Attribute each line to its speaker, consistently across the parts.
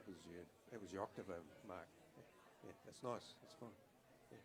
Speaker 1: that was your octave, Mark. Yeah, that's nice. That's fine. Yeah.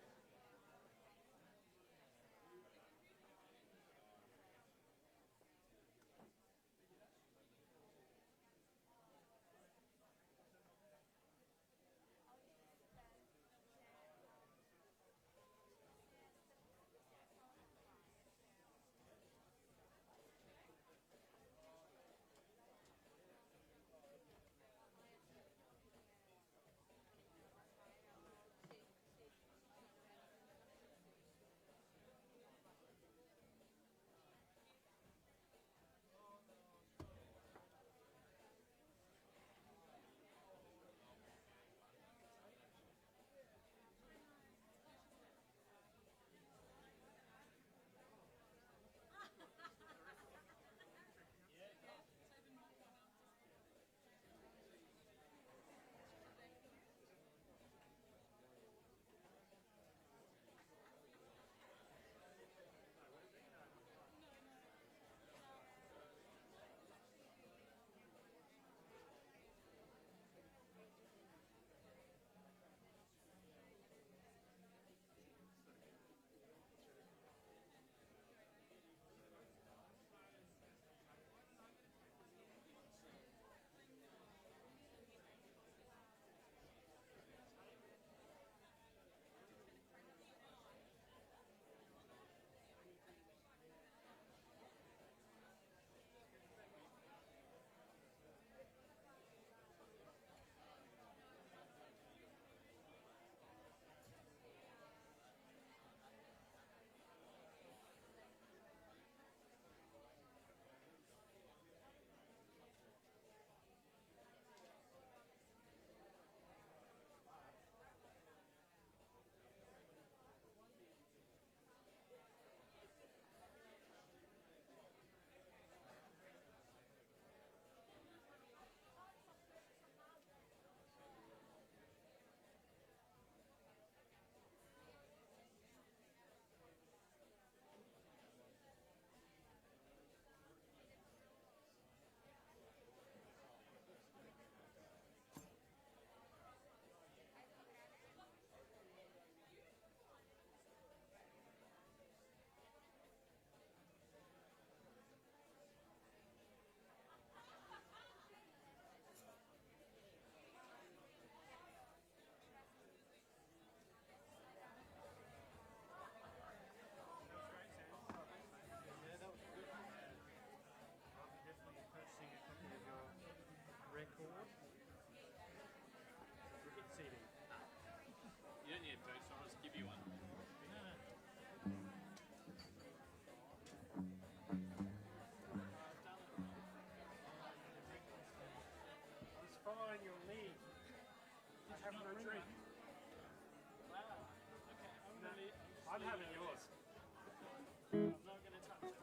Speaker 2: You don't need a boost, I'll just give you one.
Speaker 3: It's fine, you'll leave. Just have a drink.
Speaker 2: Wow. Okay,
Speaker 3: I'm having yours.
Speaker 2: I'm not going to touch it.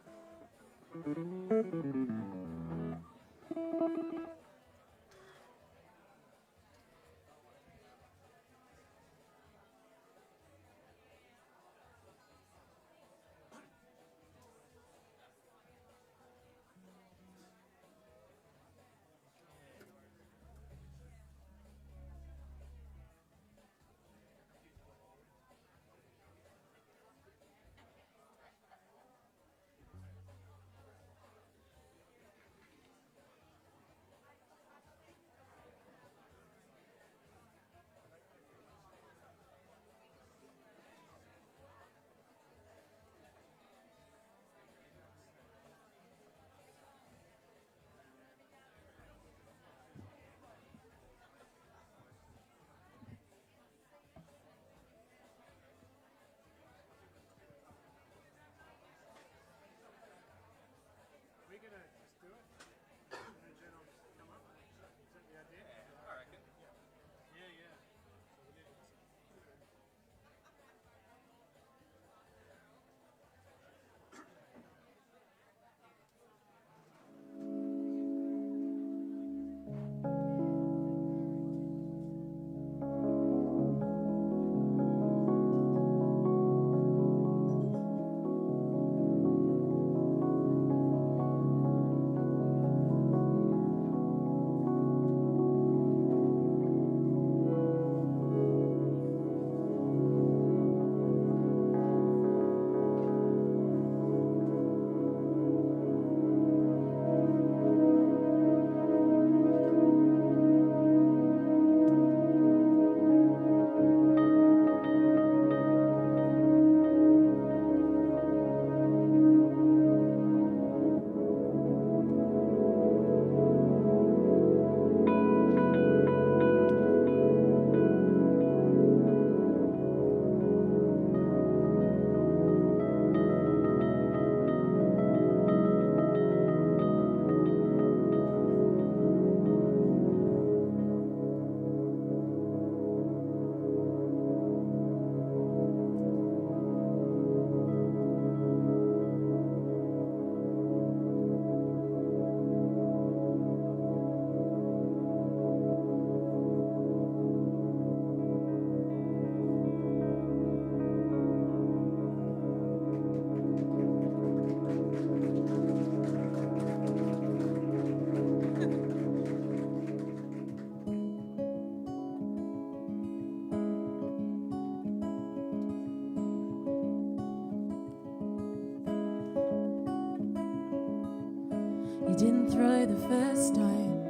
Speaker 4: throw the first stone,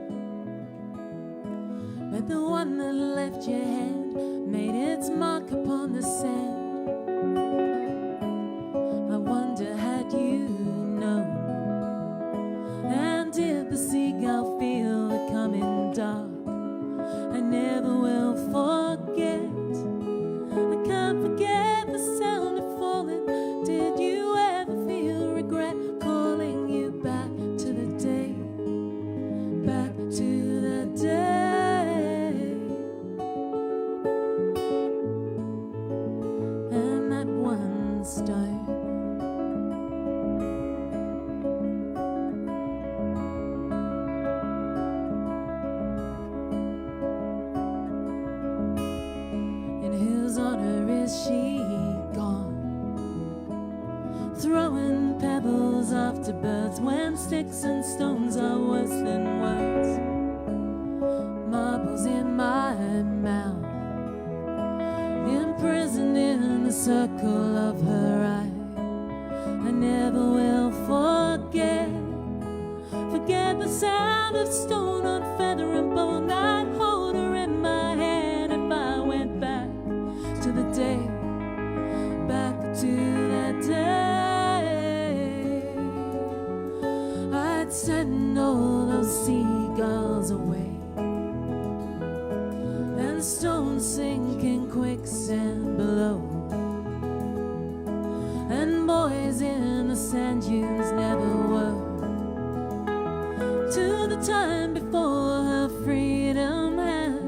Speaker 4: but the one that left your hand made its mark upon the sand. I wonder, had you known? And did the seagull feel the coming dark? I never will forget. I can't forget the sound of falling. Did you ever feel regret calling you back to the day? Back to the day. And that one stone. In whose honor is she gone? Throwing pebbles after birds when sticks and stones are worse than words. Marbles in my mouth, imprisoned in the circle of her eye. I never will forget the sound of stone on feather and bone. I'd hold her in my hand if I went back to the day, back to that day. I'd send all those seagulls away, and stones sink in quicksand below, and boys in the sand dunes never were. To the time before her freedom had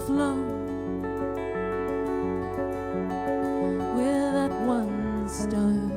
Speaker 4: flown, with that one stone.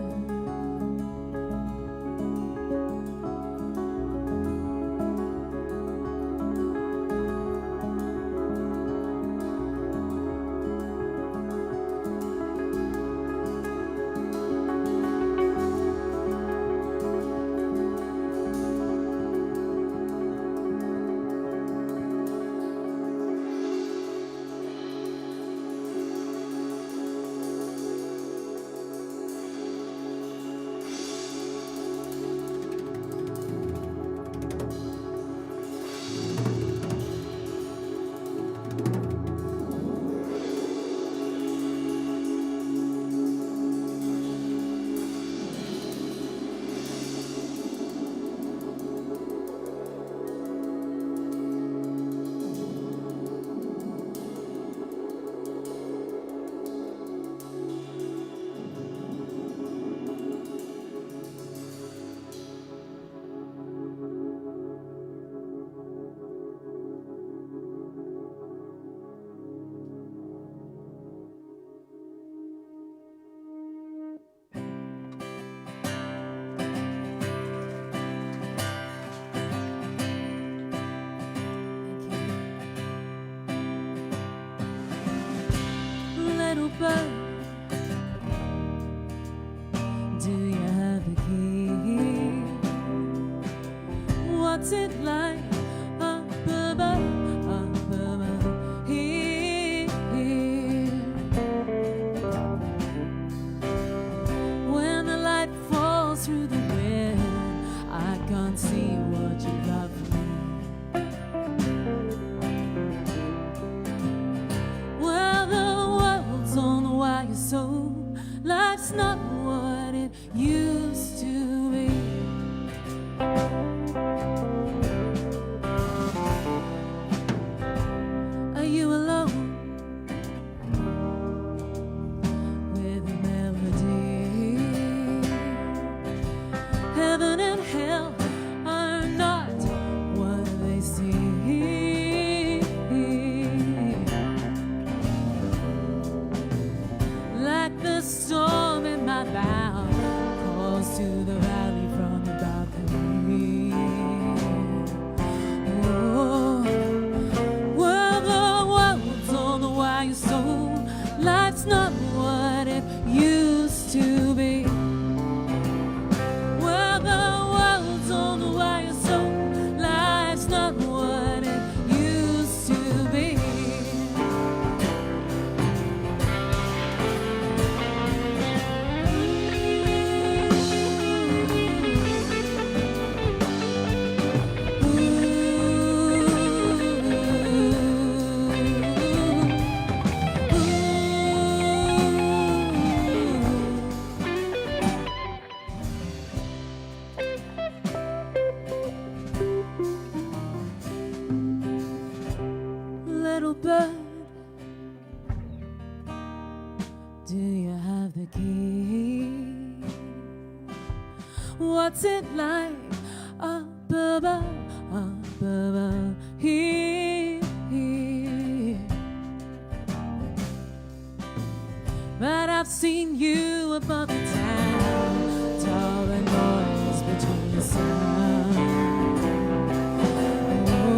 Speaker 4: Little bird, do you have a key? What's it like up above here? When the light falls through the wind, I can't see what you got for me. Well, the world's on the wire, so life's not what it used to be. Are you alone with a melody? Heaven and hell are not what they seem. Like the storm in my bow calls to the valley from the balcony. Oh, well, the world's on the wire, so life's not what it used to be. Well, the world's on the wire, so life's not what it used to be. Do you have the key? What's it like up above here? But I've seen you above the town, tall and noise between the sun.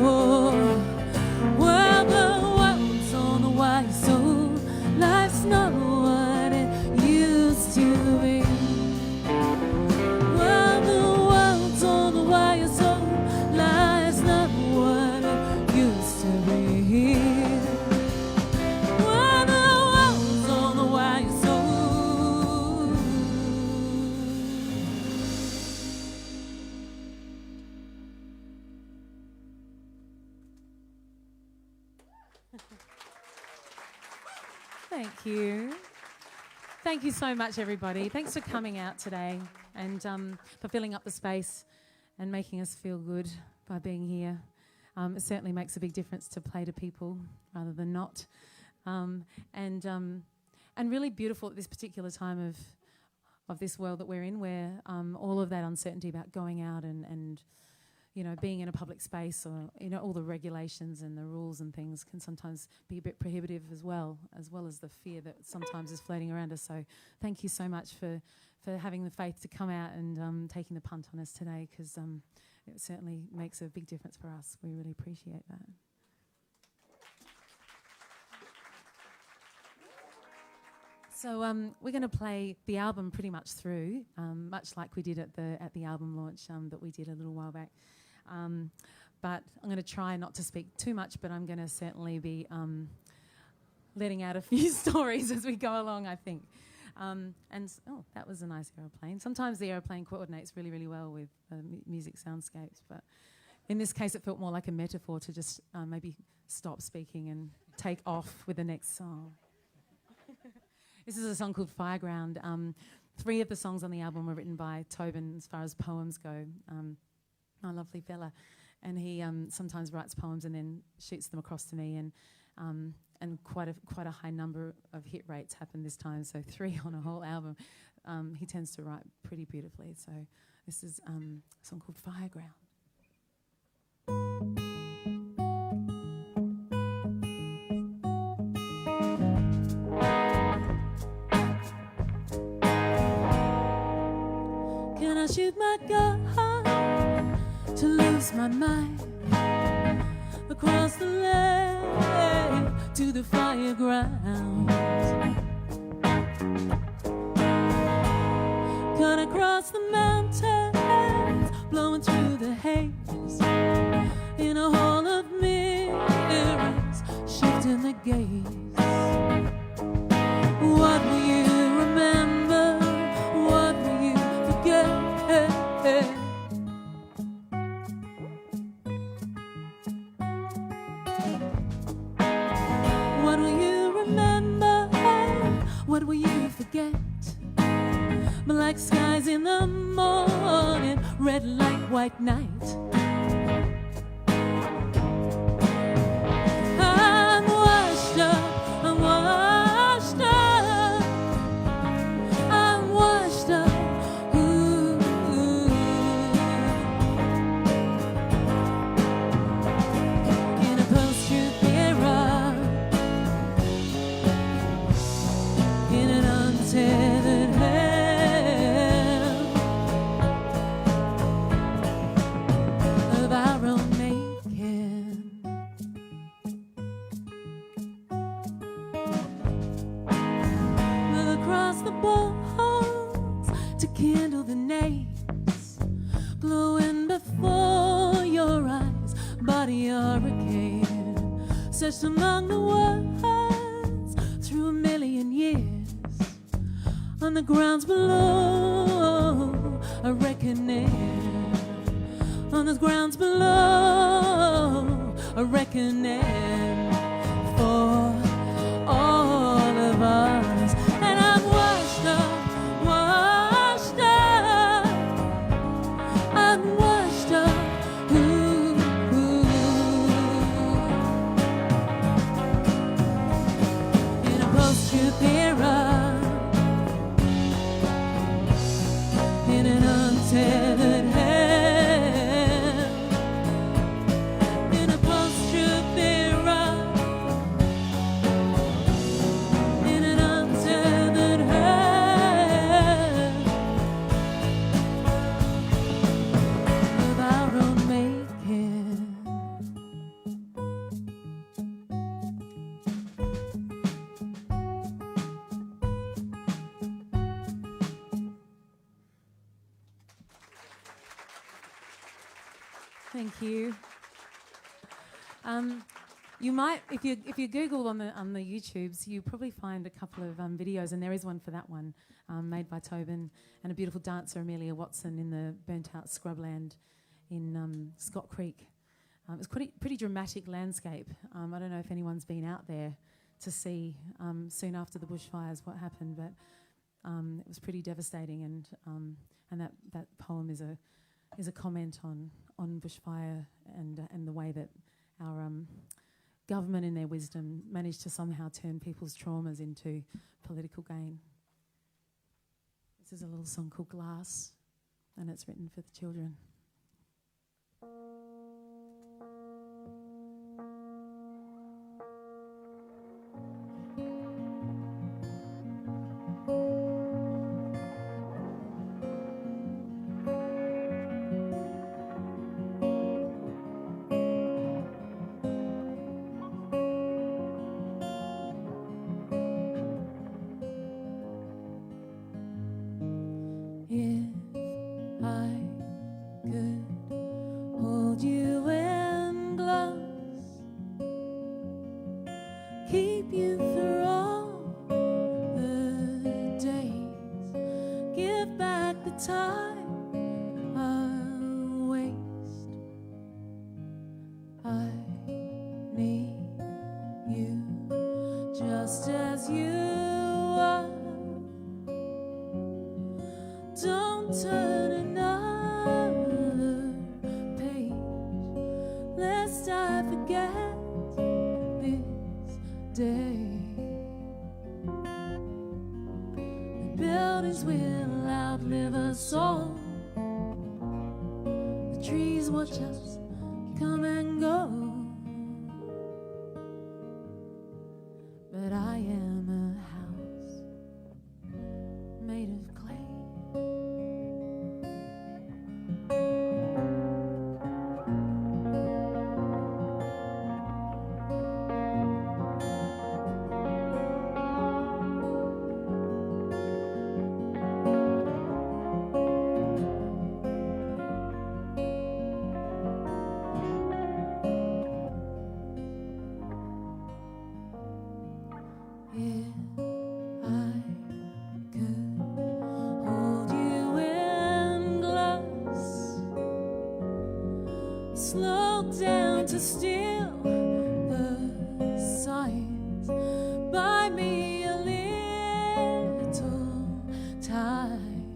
Speaker 4: Oh, well, the world's on the wire, so life's not what it used to be. Well, the world's on the wire, so life's not what it used to be. Well, the world's on the wire, so thank you. Thank you so much, everybody. Thanks for coming out today and for filling up the space and making us feel good by being here. It certainly makes a big difference to play to people rather than not. And really beautiful at this particular time of this world that we're in, where all of that uncertainty about going out and you know, being in a public space, or, you know, all the regulations and the rules and things can sometimes be a bit prohibitive as well as the fear that sometimes is floating around us. So thank you so much for having the faith to come out and taking the punt on us today, because it certainly makes a big difference for us. We really appreciate that. So we're going to play the album pretty much through, much like we did at the album launch that we did a little while back. But I'm going to try not to speak too much, but I'm going to certainly be letting out a few stories as we go along, I think. That was a nice aeroplane. Sometimes the aeroplane coordinates really, really well with music soundscapes, but in this case it felt more like a metaphor to just maybe stop speaking and take off with the next song. This is a song called Fireground. 3 of the songs on the album were written by Tobin as far as poems go. A lovely fella, and he sometimes writes poems and then shoots them across to me, and quite a high number of hit rates happened this time, so 3 on a whole album. He tends to write pretty beautifully, so this is a song called Fireground. Can I shoot my gun to lose my mind across the lake to the fireground? Cut across the mountains, blowing through the haze, in a hall of mirrors, shifting the gaze. What will you remember? What will you forget? What will you remember? What will you forget? Black skies in the morning, red light, white night. I'm washed up, I'm washed up, I'm washed up, ooh, ooh. In a post-truth era, in an untethered hell of our own making. Look across the bones to kindle the names, glowing before your eyes, body hurricane, searched among the words through a million years. On the grounds below, a reckoning. On the grounds below, a reckoning for all of us. And I'm washed up, washed up, I'm washed up, ooh, ooh. In a post-truth era, Thank you. You might, if you Google on the YouTubes, you probably find a couple of videos, and there is one for that one, made by Tobin and a beautiful dancer, Amelia Watson, in the burnt-out scrubland in Scott Creek. It was pretty dramatic landscape. I don't know if anyone's been out there to see soon after the bushfires what happened, but it was pretty devastating. And that poem is a comment on bushfire and the way that our government, in their wisdom, managed to somehow turn people's traumas into political gain. This is a little song called Glass, and it's written for the children. Keep you through all the days, give back the time I'll waste. I need you just as you are. Don't turn another page, lest I forget day. The buildings will outlive us all. The trees watch us come and go. But I am a house made of clay. Slow down to steal the signs. Buy me a little time.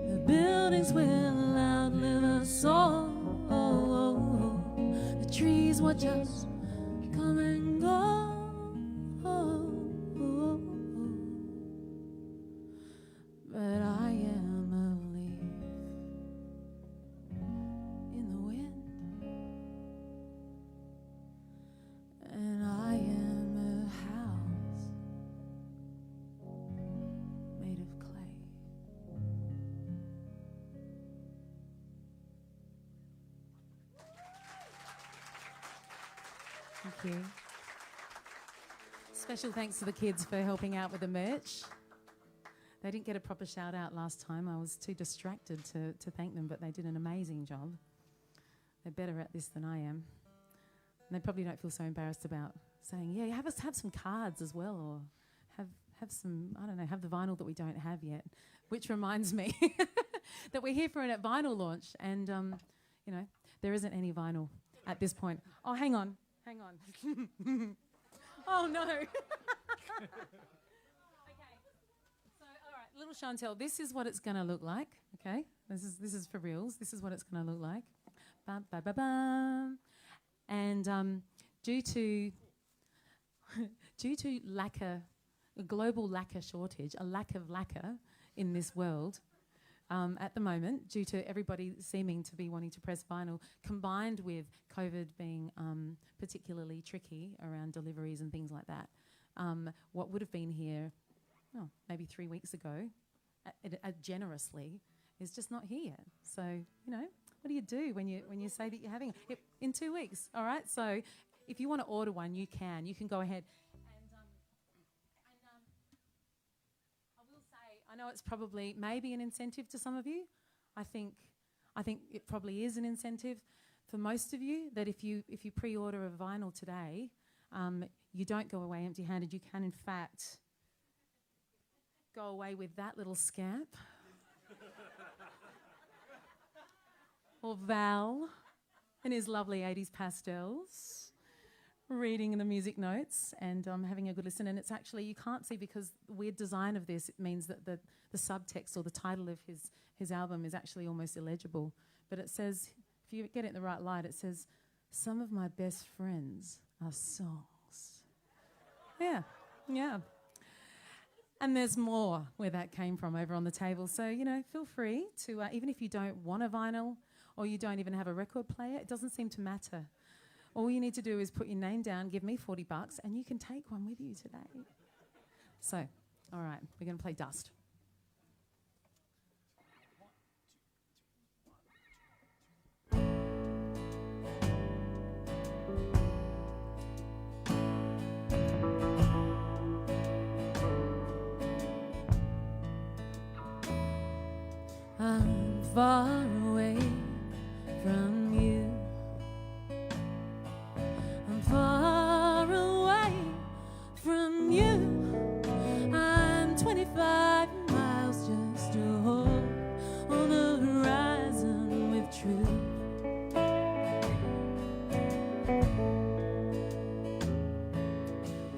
Speaker 4: The buildings will outlive us all. The trees watch us come and go. But I am a leaf in the wind, and I am a house made of clay. Thank you. Special thanks to the kids for helping out with the merch. They didn't get a proper shout out last time. I was too distracted to thank them, but they did an amazing job. They're better at this than I am. And they probably don't feel so embarrassed about saying, yeah, have some cards as well, or have some, I don't know, have the vinyl that we don't have yet. Which reminds me that we're here for a vinyl launch, and you know, there isn't any vinyl at this point. Oh, hang on. Oh no. Little Chantel, this is what it's going to look like, okay? This is for reals. This is what it's going to look like. Bum, ba, ba, bum. And due to lacquer, a global lacquer shortage, a lack of lacquer in this world at the moment, due to everybody seeming to be wanting to press vinyl, combined with COVID being particularly tricky around deliveries and things like that, what would have been here maybe 3 weeks ago, generously, is just not here. So, you know, what do you do when you say that you're having it in 2 weeks? All right. So, if you want to order one, you can go ahead. And I will say, I know it's probably maybe an incentive to some of you. I think I think it probably is an incentive for most of you that if you pre-order a vinyl today, you don't go away empty-handed. You can, in fact, go away with that little scamp. Or Val in his lovely 80s pastels, reading the music notes and having a good listen. And it's actually, you can't see because the weird design of this, it means that the subtext or the title of his album is actually almost illegible. But it says, if you get it in the right light, it says, "Some of my best friends are songs." Yeah, yeah. And there's more where that came from over on the table. So, you know, feel free to, even if you don't want a vinyl or you don't even have a record player, it doesn't seem to matter. All you need to do is put your name down, give me $40, and you can take one with you today. So, all right, we're going to play Dust. I'm far away from you. I'm far away from you. I'm 25 miles just to hold on the horizon with truth.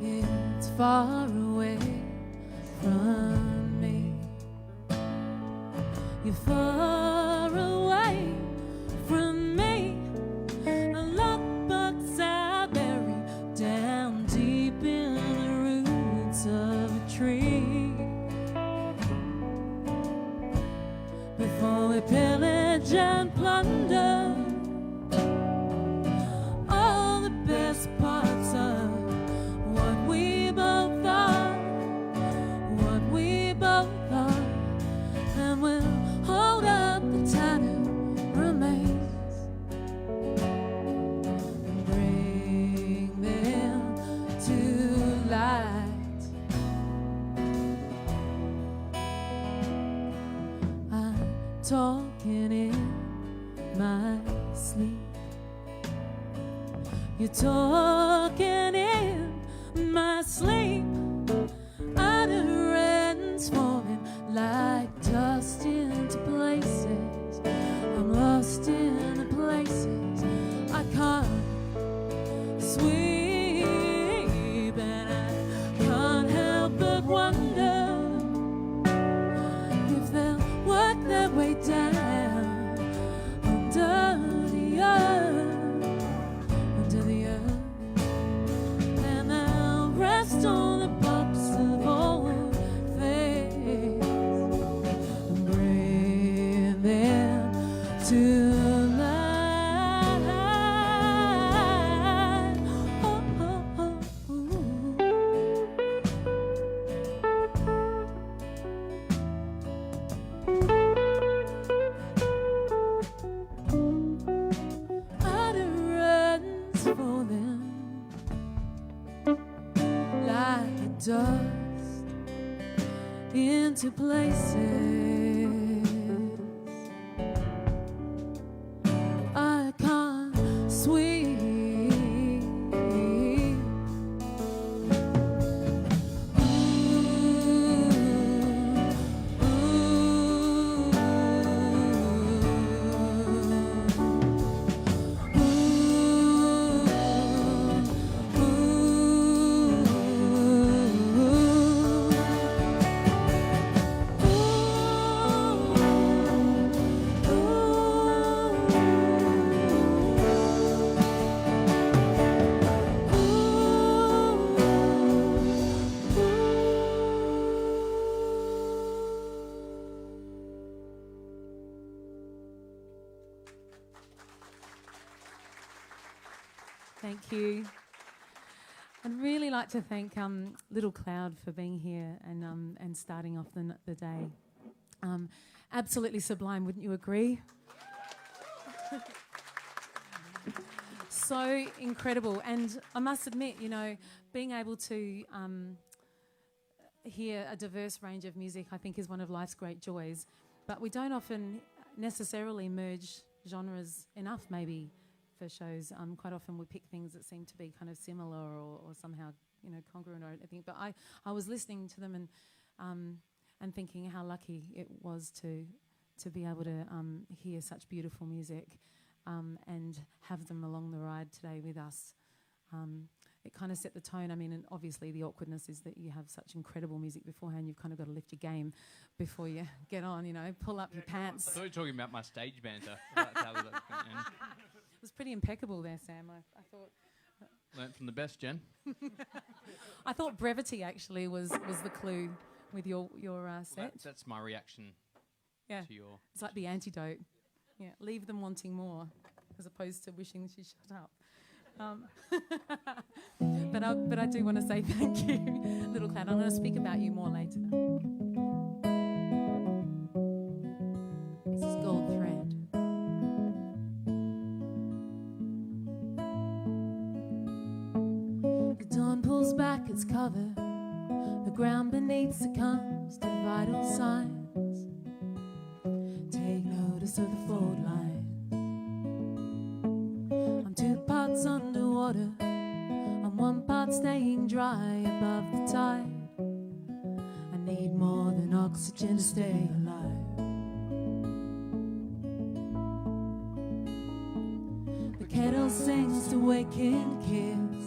Speaker 4: It's far away from me. You're far away from me. A lockbox I buried down deep in the roots of a tree. Before we pillage and plunder all the best parts of what we both are, what we both are, and we'll hold up the tattered remains and bring them to light. I'm talking in my sleep. You're talking in my sleep. Utterance forming like dust into places. I'm lost in the places I can't sweep, and I can't help but wonder if they'll work their way down under the earth, and they'll rest on the box of old faith and bring them to light. Oh, oh, oh, utterance for them like dust into places I can't sweep. Thank you. I'd really like to thank Little Cloud for being here and starting off the day. Absolutely sublime, wouldn't you agree? So incredible. And I must admit, you know, being able to hear a diverse range of music, I think, is one of life's great joys. But we don't often necessarily merge genres enough, maybe, for shows. Quite often we pick things that seem to be kind of similar or somehow, congruent or anything. But I was listening to them and thinking how lucky it was to be able to hear such beautiful music and have them along the ride today with us. It kind of set the tone. I mean, and obviously the awkwardness is that you have such incredible music beforehand. You've kind of got to lift your game before you get on, pull up your pants.
Speaker 5: I thought you were talking about my stage banter. That's how that went in.
Speaker 4: It was pretty impeccable there, Sam. I thought...
Speaker 5: Learnt from the best, Jen.
Speaker 4: I thought brevity actually was the clue with your set.
Speaker 5: That's my reaction to your...
Speaker 4: It's like the antidote. Yeah, leave them wanting more as opposed to wishing she shut up. But I do want to say thank you, Little Cloud. I'm going to speak about you more later. This is Gold Thread. The dawn pulls back its cover. The ground beneath succumbs to vital signs. Take notice of the fault line. I'm 2 parts underwater. I'm 1 part staying dry above the tide. I need more than oxygen to stay alive. The kettle sings to waken kids.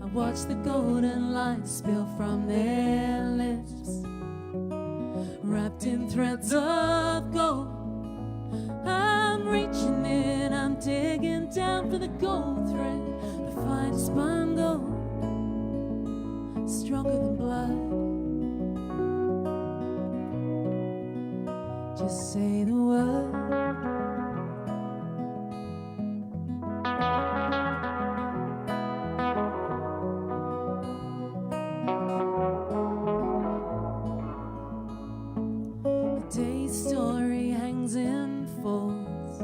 Speaker 4: I watch the golden light spill from their lips, wrapped in threads of gold. I'm reaching in, I'm digging down for the gold thread, to find spun gold, stronger than blood. Just say the word. The day's story hangs in folds.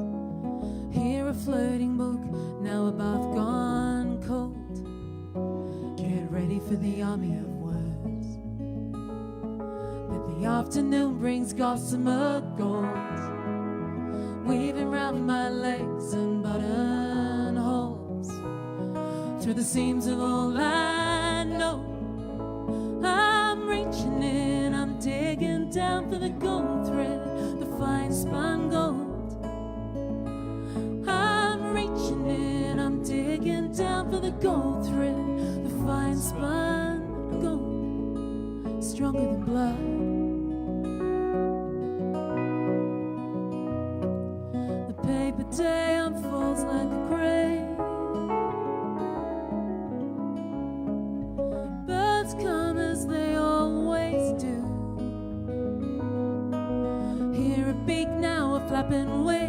Speaker 4: Here a floating book, now above gone cold. Get ready for the army of words. But the afternoon brings gossamer gold, weaving round my legs and buttonholes, through the seams of all I know. I'm reaching in, I'm digging down for the gold thread, the fine spun gold. I'm reaching in, I'm digging down for the gold thread, the fine spun gold, stronger than blood. The paper day unfolds like a grave. Birds come as they always do. Hear a beak now, a flapping wave.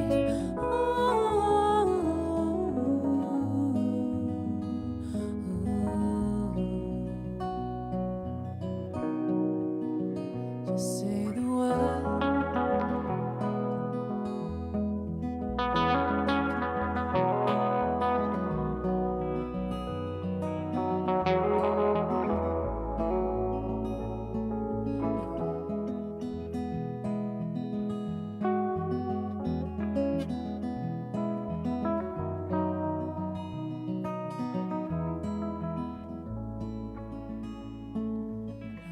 Speaker 4: Just say the word.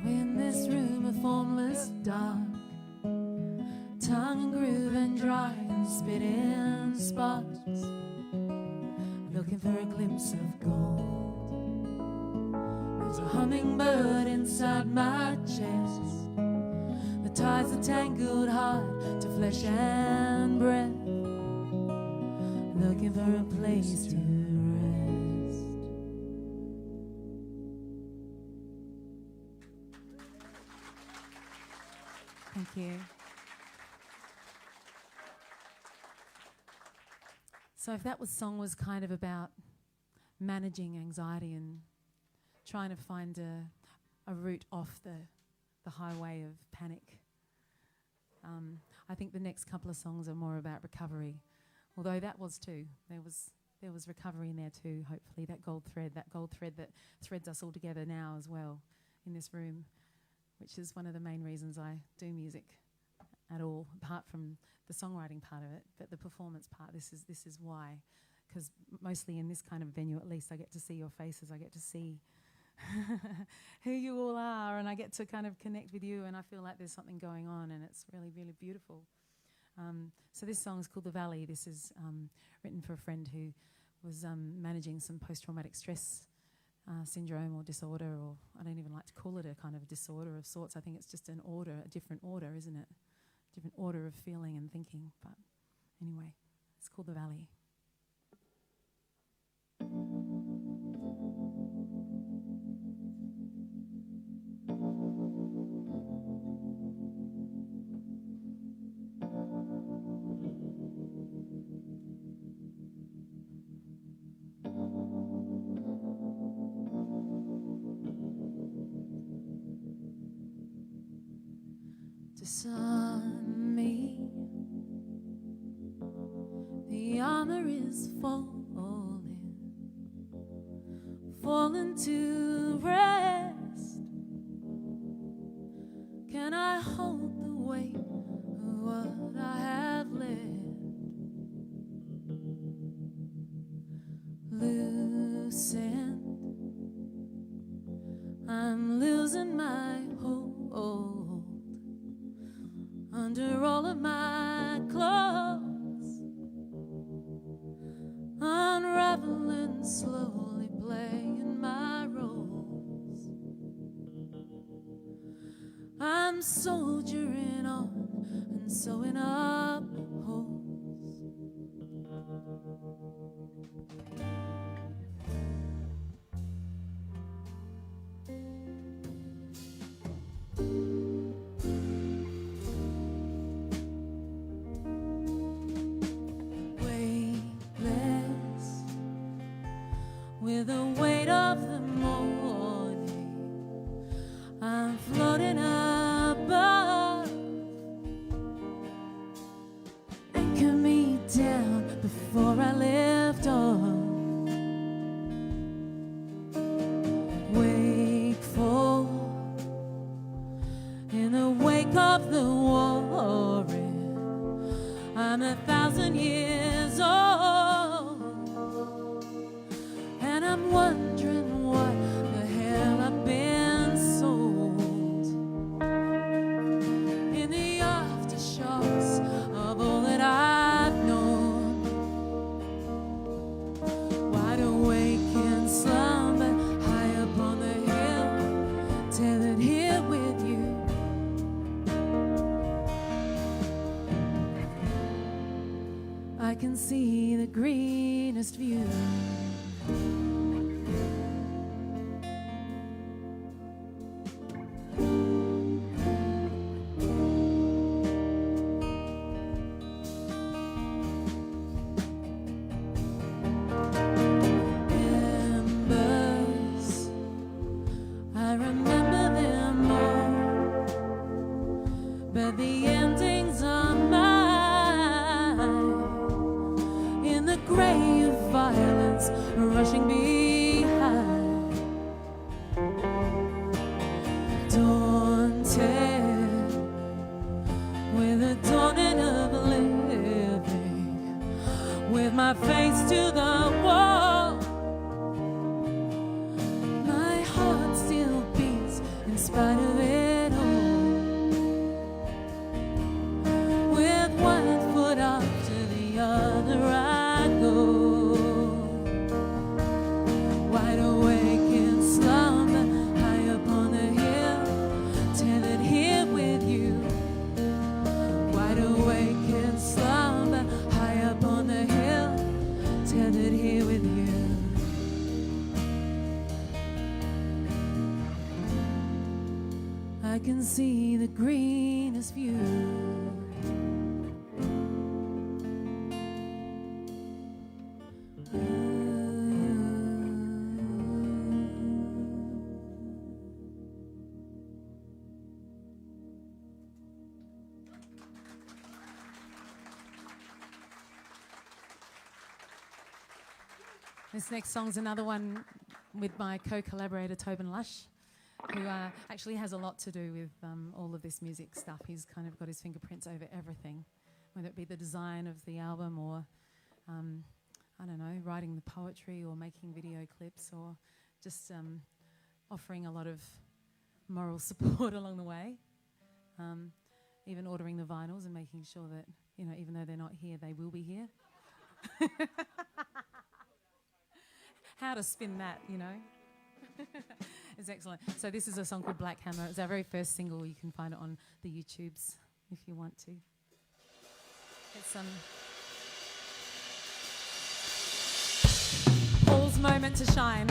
Speaker 4: Now in this room, a formless dark, tongue and groove and dry and spitting sparks, looking for a glimpse of gold. There's a hummingbird inside my chest. The ties are tangled hard to flesh and breath, looking for a place to rest. Thank you. So if that song was kind of about managing anxiety and trying to find a route off the highway of panic, I think the next couple of songs are more about recovery, although that was too. There was recovery in there too, hopefully, that gold thread that threads us all together now as well in this room, which is one of the main reasons I do music at all, apart from the songwriting part of it. But the performance part, this is why. Because mostly in this kind of venue, at least, I get to see your faces. I get to see who you all are, and I get to kind of connect with you, and I feel like there's something going on, and it's really, really beautiful. So this song is called The Valley. This is written for a friend who was managing some post-traumatic stress syndrome or disorder, or I don't even like to call it a kind of disorder of sorts. I think it's just an order, a different order, isn't it? Different order of feeling and thinking. But anyway, it's called The Valley. Sun me, the armor is falling to rest. Can I hold the weight of what I have left? Loosened, I'm losing my hold under all of my clothes, unraveling slowly, playing my roles. I'm soldiering on and sewing up holes. With the weight of the morning, I'm floating above. Anchor me down before I lift off. Wakeful in the wake of the warring, I'm 1,000 years old. I'm wondering what the hell I've been sold. In the aftershocks of all that I've known, wide awake in slumber, high up on the hill, tethered here with you. I can see the greenest view. Rushing behind, daunted with the dawning of living, with my face to the wall. My heart still beats in spite of it all, with one foot after the other I go. Wide awake in slumber, high up on the hill, tethered here with you. Wide awake in slumber, high up on the hill, tethered here with you. I can see the greenest view. This next song's another one with my co-collaborator Tobin Lush. who actually has a lot to do with all of this music stuff. He's kind of got his fingerprints over everything, whether it be the design of the album or, I don't know, writing the poetry or making video clips or just offering a lot of moral support along the way. Even ordering the vinyls and making sure that, you know, even though they're not here, they will be here. How to spin that, you know. It's excellent. So this is a song called Black Hammer. It's our very first single. You can find it on the YouTubes if you want to. It's Paul's moment to shine.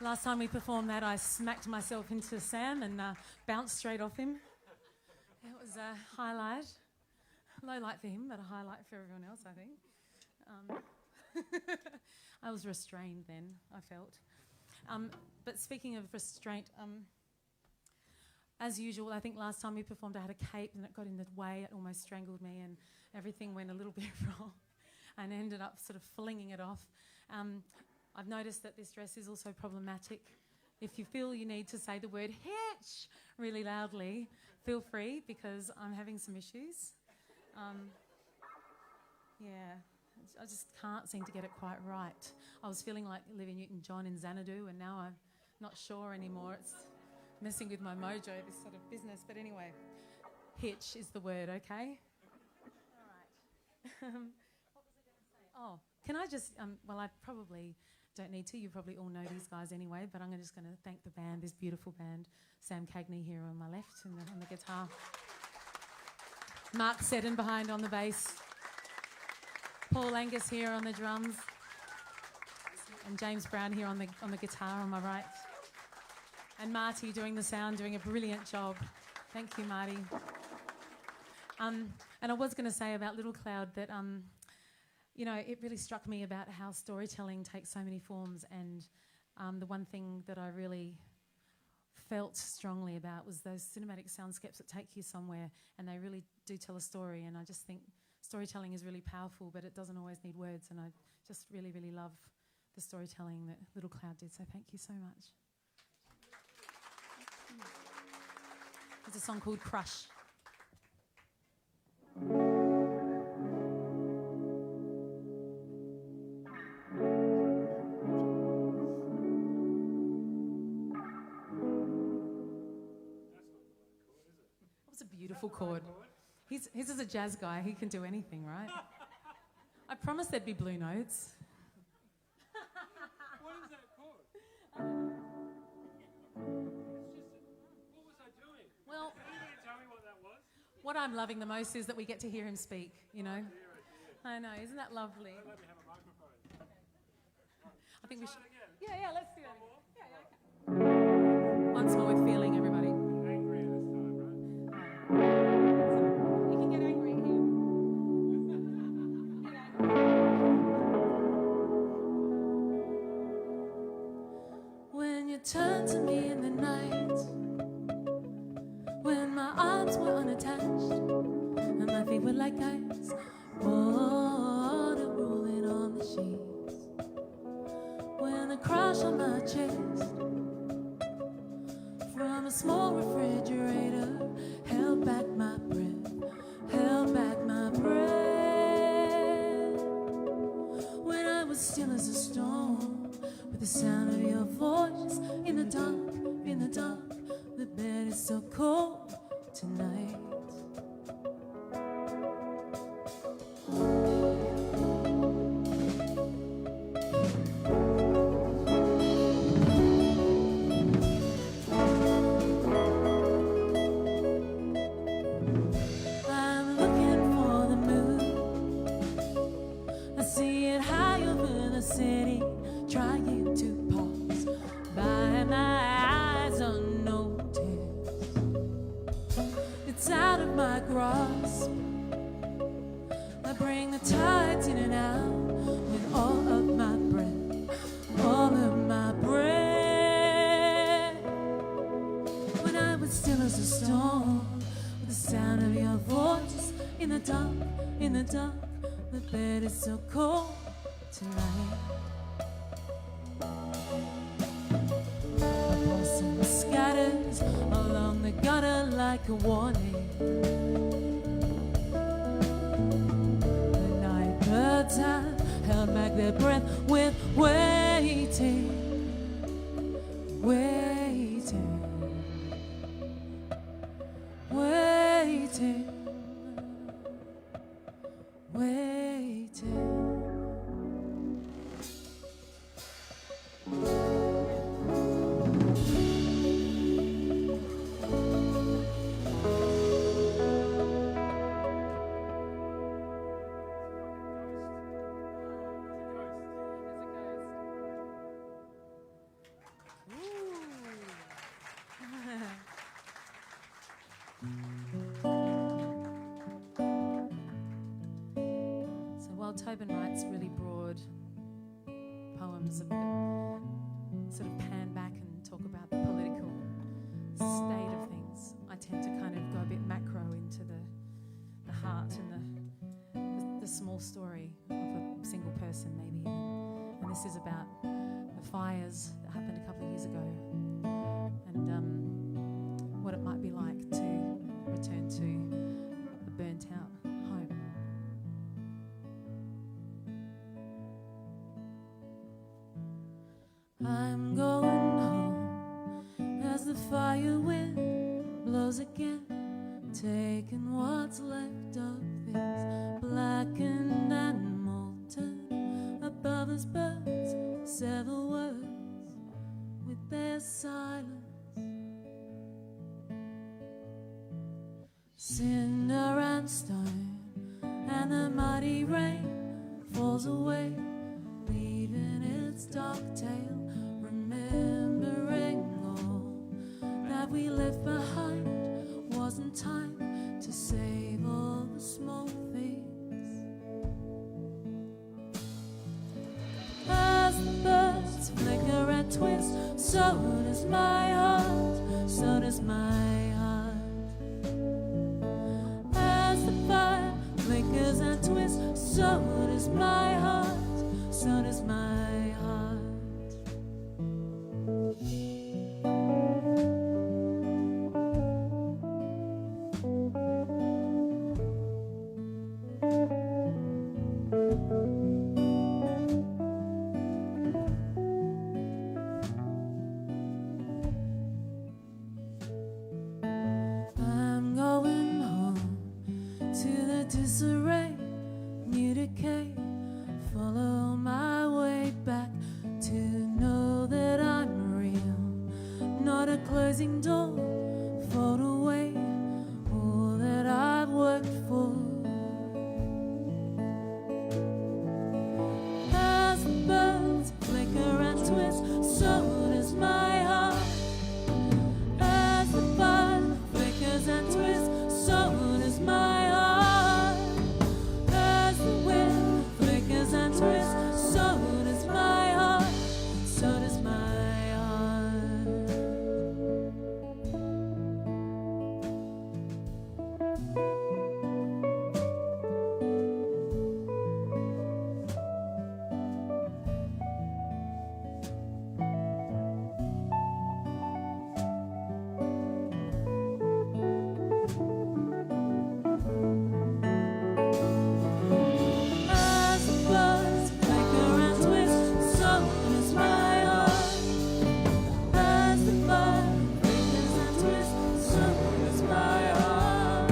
Speaker 4: Last time we performed that, I smacked myself into Sam and bounced straight off him. It was a highlight. Low light for him, but a highlight for everyone else, I think. I was restrained then, I felt. But speaking of restraint, as usual, I think last time we performed I had a cape and it got in the way, it almost strangled me and everything went a little bit wrong and I ended up sort of flinging it off. I've noticed that this dress is also problematic. If you feel you need to say the word hitch really loudly, feel free because I'm having some issues. Yeah, I just can't seem to get it quite right. I was feeling like Olivia Newton-John in Xanadu, and now I'm not sure anymore. It's messing with my mojo, this sort of business. But anyway, hitch is the word, okay? All right. What was I going to say? Oh, can I just, well, I probably don't need to. You probably all know these guys anyway, but I'm just going to thank the band, this beautiful band. Sam Cagney here on my left on the guitar. Mark Seddon behind on the bass. Paul Angus here on the drums. And James Brown here on the guitar on my right. And Marty doing the sound, doing a brilliant job. Thank you, Marty. And I was going to say about Little Cloud that, you know, it really struck me about how storytelling takes so many forms, and the one thing that I really felt strongly about was those cinematic soundscapes that take you somewhere, and they really do tell a story. And I just think storytelling is really powerful, but it doesn't always need words, and I just really, really love the storytelling that Little Cloud did, so thank you so much. There's a song called Crush. Beautiful chord. His is a jazz guy. He can do anything, right? I promised there'd be blue notes.
Speaker 3: What is that chord? What was I doing?
Speaker 4: Well,
Speaker 3: Can you tell me what that was?
Speaker 4: what I'm loving the most is that we get to hear him speak, you know?
Speaker 3: Dear, oh dear.
Speaker 4: I know, isn't that lovely?
Speaker 3: Don't let me have a microphone.
Speaker 4: I think we
Speaker 3: Try
Speaker 4: should...
Speaker 3: it again.
Speaker 4: Yeah, let's do that. Yeah, okay. Once more with feeling, everybody.
Speaker 3: Angrier this time, right?
Speaker 4: You can get angry here. When you turned to me in the night, when my arms were unattached and my feet were like ice, water rolling on the sheets, when a crush on my chest from a small refrigerator held back my breath, held back my breath. When I was still as a stone, with the sound of your voice in the dark, the bed is so cold tonight. I'm looking for the moon. I see it high over the city, trying to pass by my eyes unnoticed. It's out of my grasp. I bring the tides in and out with all of my breath, all of my breath. When I was still as a stone, with the sound of your voice in the dark, the bed is so cold tonight. A pulsing scatters along the gutter like a warning. The night birds have held back their breath with waiting, waiting, waiting, waiting. So while Tobin writes really broad poems that sort of pan back and talk about the political state of things, I tend to kind of go a bit macro into the heart and the small story of a single person maybe even. And this is about the fires that happened a couple of years ago and what it might fire wind blows again, taking what's left of this blackened and molten. Above us birds sever words with their silence. Cinder and stone, and the muddy rain falls away, leaving its dark tail, remembering all that we left behind. Wasn't time to save all the small things. As the birds flicker and twist, so does my heart, so does my heart. As the fire flickers and twists, so does my heart, so does my heart. I'm going home to the disarray, new decay. Follow my way back to know that I'm real. Not a closing door, fold away all that I've worked for. As the birds flicker and twist, so does my heart. As the fire flickers and twists, so does my heart. As the wind flickers and twists, so does my heart, so does my heart. As the birds flicker and twist, so does my heart. As the fire flickers and twists, so does my heart.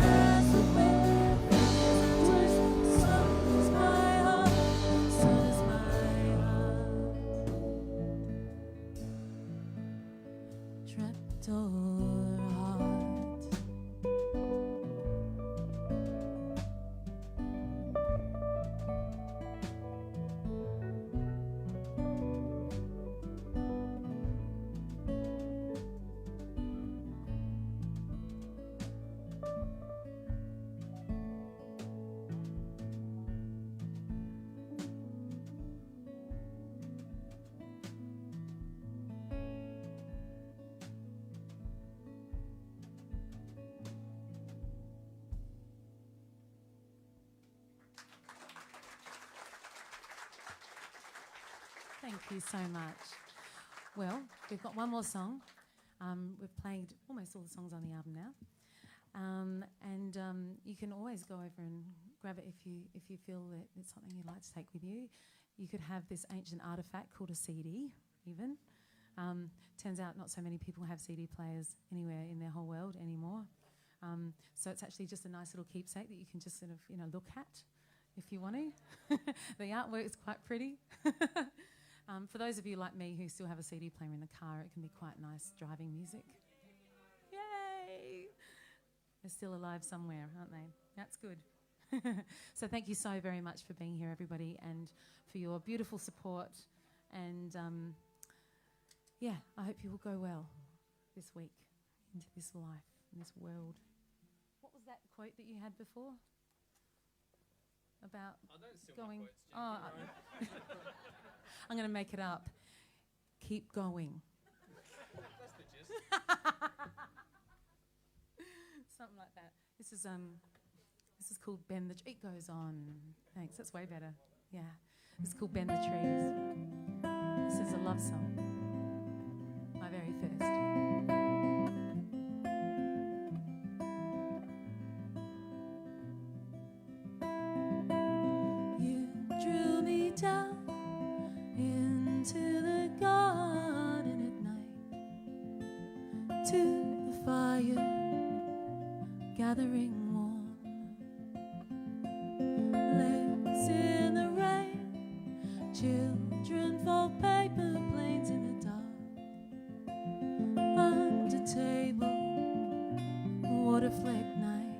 Speaker 4: As the wind flickers and twists, so does my heart, so does my heart. Trapdoor heart. Thank you so much. Well, we've got one more song. We've played almost all the songs on the album now. You can always go over and grab it if you feel that it's something you'd like to take with you. You could have this ancient artefact called a CD, even. Turns out not so many people have CD players anywhere in their whole world anymore. So it's actually just a nice little keepsake that you can just sort of, look at if you want to. The artwork is quite pretty. For those of you like me who still have a CD player in the car, it can be quite nice driving music. Yay! They're still alive somewhere, aren't they? That's good. So thank you so very much for being here, everybody, and for your beautiful support. And I hope you will go well this week into this life, in this world. What was that quote that you had before? About going... I'm going to make it up. Keep going.
Speaker 2: That's the gist.
Speaker 4: Something like that. This is called Bend the... It goes on. Thanks, that's way better. Yeah. This is called Bend the Trees. This is a love song. My very first. You drew me down into the garden at night. to the fire, gathering warm. Legs in the rain, children fold paper planes in the dark. Under table, water fleck night.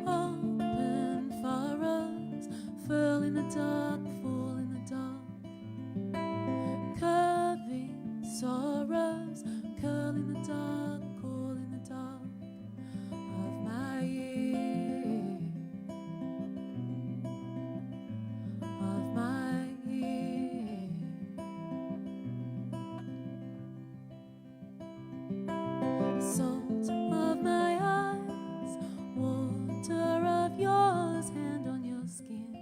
Speaker 4: Open furrows, furl in the dark, fall in the dark. Curving sorrows, curl in the dark, call in the dark of my ear, of my ear. Salt of my eyes, water of yours, hand on your skin,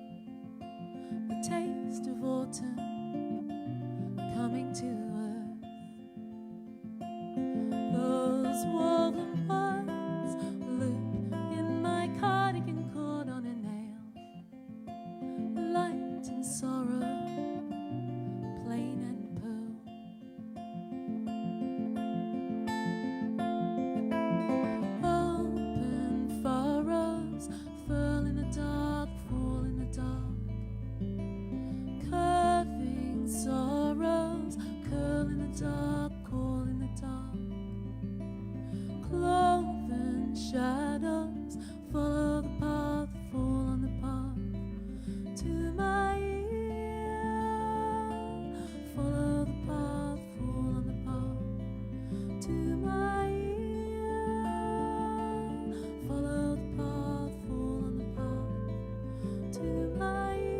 Speaker 4: the taste of autumn coming to earth. Those woven words loop in my cardigan caught on a nail. Light and sorrow, plain and pearl. Open furrows, furl in the dark, fall in the dark. Curving sorrows, curl in the dark, call in the dark. Cloven shadows, follow the path, fall on the path to my ear. Follow the path, fall on the path to my ear. Follow the path, fall on the path to my ear.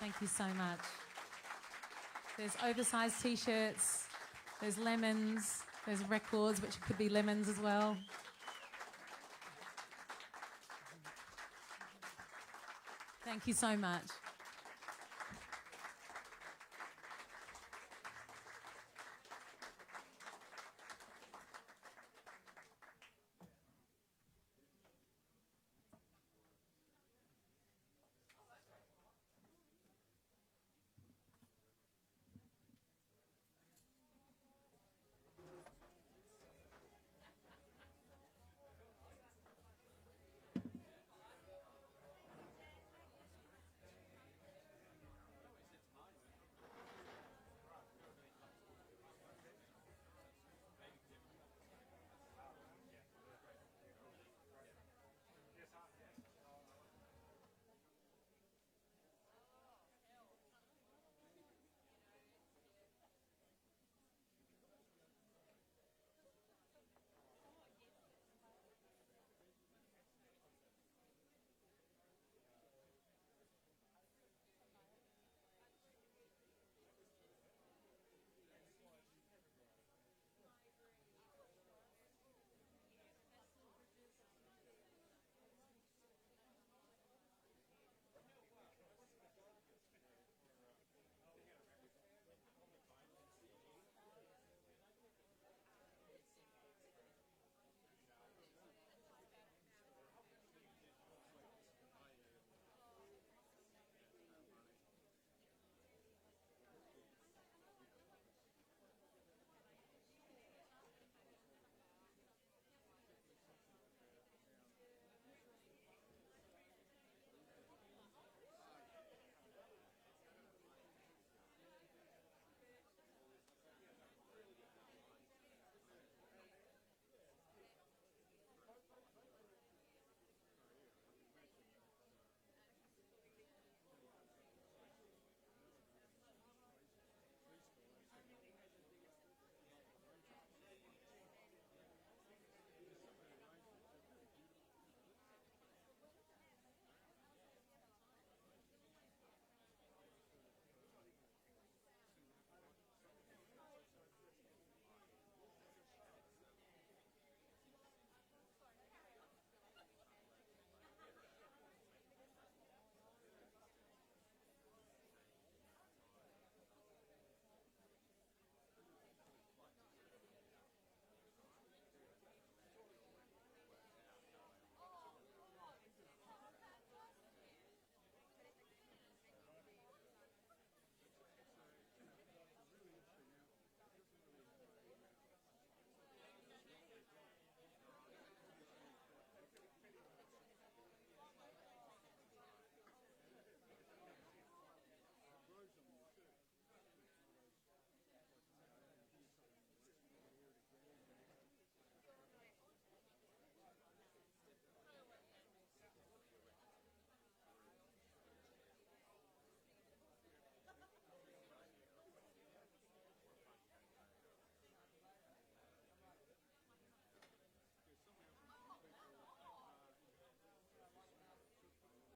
Speaker 4: Thank you so much. There's oversized t-shirts, there's lemons, there's records, which could be lemons as well. Thank you so much.